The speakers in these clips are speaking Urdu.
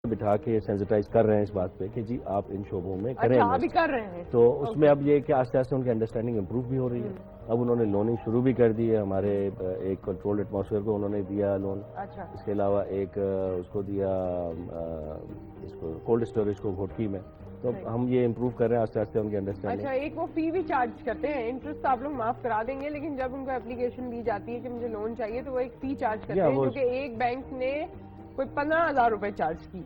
بٹھا کے سینسٹائز کر رہے ہیں اس بات پہ کہ جی آپ ان شعبوں میں کریں. ابھی کر رہے ہیں تو اس میں اب یہ کہ آہستہ آہستہ ان کی انڈرسٹینڈنگ امپروو بھی ہو رہی ہے. اب انہوں نے لوننگ شروع بھی کر دی ہے. ہمارے ایک کنٹرول ایٹماسفیئر کو انہوں نے دیا لون. اس کے علاوہ ایک اس کو دیا اس کو کولڈ اسٹوریج کو گھوٹکی میں. تو ہم یہ امپروو کر رہے ہیں آہستہ آہستہ ان کی انڈرسٹینڈنگ. اچھا ایک وہ فی بھی چارج کرتے ہیں, انٹرسٹ آپ لوگ معاف کرا دیں گے, لیکن جب ان کو اپلیکیشن دی جاتی ہے کہ مجھے لون چاہیے تو وہ ایک فی چارج کرتے ہیں جو کہ ایک بینک نے کوئی 15,000 روپے چارج کی.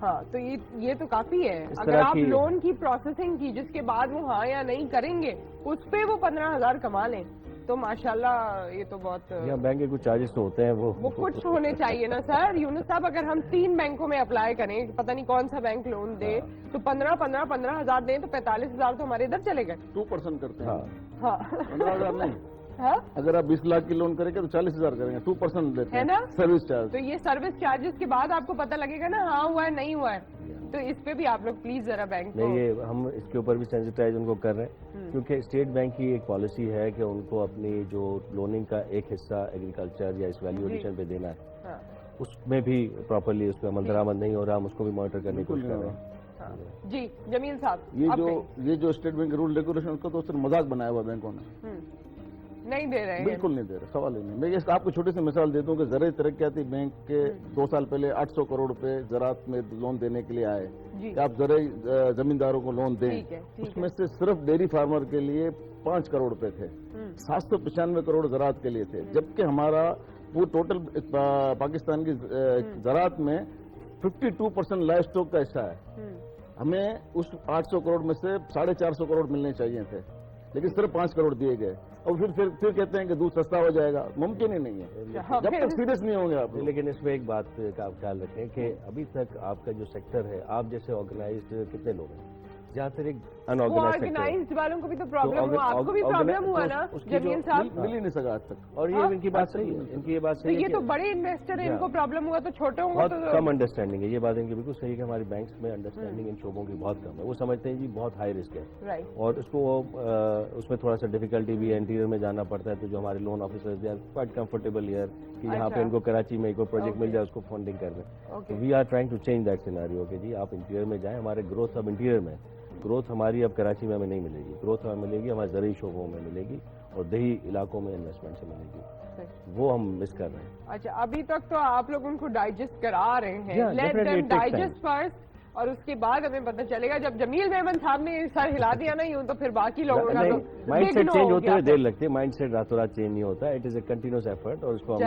ہاں تو یہ تو کافی ہے. اگر آپ لون کی پروسیسنگ کی جس کے بعد وہ ہاں یا نہیں کریں گے اس پہ وہ 15,000 کما لیں تو ماشاءاللہ یہ تو بہت بینک کے کچھ چارجز تو ہوتے ہیں وہ کچھ ہونے چاہیے نا سر. یونس صاحب اگر ہم 3 بینکوں میں اپلائی کریں, پتہ نہیں کون سا بینک لون دے, تو 15,000 دیں تو 45,000 تو ہمارے ادھر چلے گئے. 2% کرتے ہیں. ہاں 15,000 نہیں. اگر آپ 20 لاکھ کی لون کریں گے تو 40,000 کریں گے. 2% دیتے ہیں نا سروس چارج. تو یہ سروس چارجز کے بعد آپ کو پتہ لگے گا نا ہاں ہوا ہے نہیں ہوا ہے. تو اس پہ بھی آپ لوگ پلیز ذرا بینک نہیں, یہ ہم اس کے اوپر بھی سینسٹائز ان کو کر رہے ہیں کیونکہ اسٹیٹ بینک کی ایک پالیسی ہے کہ ان کو اپنی جو لوننگ کا ایک حصہ ایگریکلچر یا اس ویلیو ایڈیشن پہ دینا ہے. اس میں بھی پراپرلی اس پہ عمل درآمد نہیں ہو رہا. ہم اس کو بھی مانیٹر کرنے کی کوشش کر رہے ہیں. جی جمیل صاحب, یہ جو اسٹیٹ بینک رول ریگولیشن کا تو صرف مذاق بنایا ہوا بینکوں نے, نہیں دے رہے ہیں. بالکل نہیں دے رہے, سوال ہی نہیں. میں آپ کو چھوٹی سی مثال دیتا ہوں کہ زرعی ترقیاتی بینک کے 2 سال پہلے 800 کروڑ روپے زراعت میں لون دینے کے لیے آئے کہ آپ زرعی زمینداروں کو لون دیں. اس میں سے صرف ڈیری فارمر کے لیے 5 کروڑ روپے تھے, 795 کروڑ زراعت کے لیے تھے, جبکہ ہمارا وہ ٹوٹل پاکستان کی زراعت میں 52% لائف اسٹاک کا حصہ ہے. ہمیں اس 800 کروڑ میں سے 450 کروڑ ملنے چاہیے تھے, لیکن صرف 5 کروڑ دیے گئے. اور پھر کہتے ہیں کہ دودھ سستا ہو جائے گا. ممکن ہی نہیں ہے جب تک سیریس نہیں ہوں گے آپ. لیکن اس میں ایک بات کا آپ خیال رکھیں کہ ابھی تک آپ کا جو سیکٹر ہے, آپ جیسے آرگنائزڈ کتنے لوگ ہیں, جہاں تک ایک آرگنائزڈ والوں کو بھی تو پرابلم ہوا, آپ کو بھی پرابلم ہوا نا جمیل صاحب. مل ہی نہیں سکا آج تک. اور یہ ان کی بات صحیح ہے, ان کی یہ بات صحیح ہے. یہ تو بڑے انویسٹر ہیں, ان کو پرابلم ہوا تو چھوٹوں کو بہت کم انڈرسٹینڈنگ ہے. یہ بات ان کی بالکل صحیح ہے کہ ہماری بینکس میں انڈرسٹینڈنگ ان شعبوں کی بہت کم ہے. وہ سمجھتے ہیں جی بہت ہائی رسک ہے اور اس کو اس میں تھوڑا سا ڈیفیکلٹی بھی ہے, انٹیریئر میں جانا پڑتا ہے. تو جو ہمارے لون آفیسرز ہیں کوائٹ کمفرٹیبل ہیئر کہ یہاں پہ ان کو کراچی میں کوئی پروجیکٹ مل جائے اس کو فنڈنگ کر دیں. We are trying to change that scenario کہ جی آپ انٹیریئر میں جائیں. ہمارے گروتھ اب انٹیریئر میں, گروتھ ہماری اب کراچی میں ہمیں نہیں ملے گی. گروتھ ہمیں ملے گی ہمارے زرعی شعبوں میں ملے گی اور دیہی علاقوں میں انویسٹمنٹ سے ملے گی. وہ ہم مس کر رہے ہیں. اچھا ابھی تک تو آپ لوگ ان کو ڈائجسٹ کرا رہے ہیں. لیٹ دیم ڈائجسٹ فرسٹ, اور اس کے بعد ہمیں پتہ چلے گا. جب جمیل میمن صاحب نے سر ہلا دیا نا یوں, تو پھر باقی لوگوں کا مائنڈ سیٹ چینج ہوتے ہوئے دیر لگتی ہے. مائنڈ سیٹ راتوں رات چینج نہیں ہوتا. It is a continuous effort. اور اس کو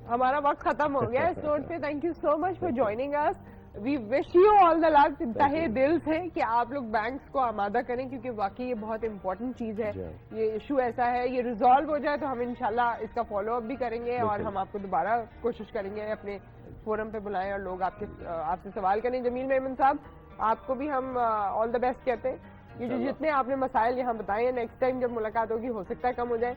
ہمارا وقت ختم ہو گیا اس نوٹ پہ. Thank you so much for joining us. We wish you all the luck. تہہ دل سے کہ آپ لوگ بینکس کو آمادہ کریں, کیونکہ واقعی یہ بہت امپورٹنٹ چیز ہے. یہ ایشو ایسا ہے, یہ ریزالو ہو جائے تو ہم انشاءاللہ اس کا فالو اپ بھی کریں گے, اور ہم آپ کو دوبارہ کوشش کریں گے اپنے فورم پہ بلائیں اور لوگ آپ سے سوال کریں. جمیل میمن صاحب آپ کو بھی ہم آل دا بیسٹ کہتے ہیں. یہ جو جتنے آپ نے مسائل یہاں بتائے ہیں, نیکسٹ ٹائم جب ملاقات ہوگی ہو سکتا ہے کم ہو جائے,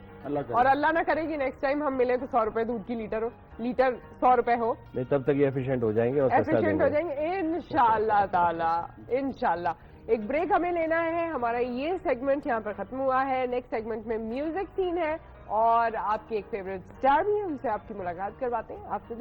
اور اللہ نہ کرے گی نیکسٹ ٹائم ہم ملیں تو 100 روپے دودھ کی لیٹر 100 روپے ہو. نہیں تب تک یہ ایفیشینٹ ہو جائیں گے اور ایفیشینٹ ہو جائیں گے انشاءاللہ تعالی, انشاءاللہ. ایک بریک ہمیں لینا ہے. ہمارا یہ سیگمنٹ یہاں پر ختم ہوا ہے. نیکسٹ سیگمنٹ میں میوزک سین ہے اور آپ کے ایک فیوریٹ اسٹار بھی ہیں, ان سے آپ کی ملاقات کرواتے ہیں. آپ سے